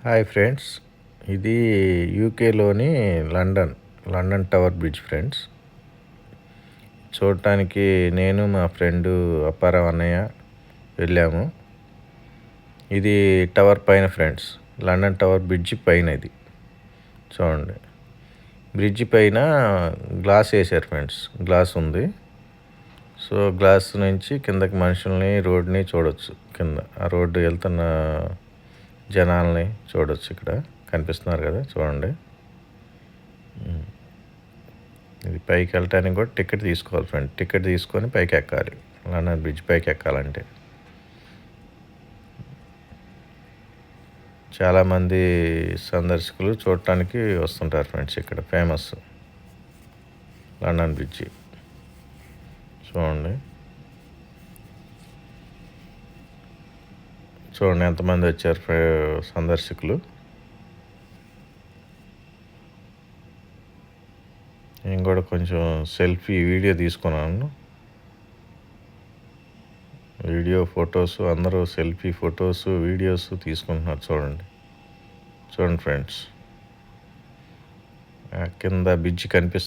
Hi friends, ఇది యూకేలోని London tower bridge friends. చూడటానికి నేను మా ఫ్రెండు అప్పారావు అన్నయ్య వెళ్ళాము. ఇది టవర్ పైన ఫ్రెండ్స్, లండన్ టవర్ బ్రిడ్జి పైన ఇది చూడండి. బ్రిడ్జి పైన గ్లాస్ వేశారు ఫ్రెండ్స్, గ్లాస్ ఉంది. సో గ్లాస్ నుంచి కిందకి మనుషుల్ని, రోడ్ని చూడవచ్చు. కింద ఆ రోడ్డు వెళ్తున్న జనాల్ని చూడవచ్చు. ఇక్కడ కనిపిస్తున్నారు కదా, చూడండి. ఇది పైకి వెళ్ళటానికి కూడా టికెట్ తీసుకోవాలి ఫ్రెండ్. టికెట్ తీసుకొని పైకి ఎక్కాలి. లండన్ బ్రిడ్జ్ పైకి ఎక్కాలంటే చాలామంది సందర్శకులు చూడటానికి వస్తుంటారు ఫ్రెండ్స్. ఇక్కడ ఫేమస్ లండన్ బ్రిడ్జి చూడండి. ఎంతమంది వచ్చారు సందర్శకులు. నేను కూడా కొంచెం వీడియో తీసుకున్నాను. ఫొటోస్ అందరూ ఫొటోస్, వీడియోస్ తీసుకుంటున్నారు. చూడండి ఫ్రెండ్స్, కింద బ్రిడ్జ్ కనిపిస్తుంది.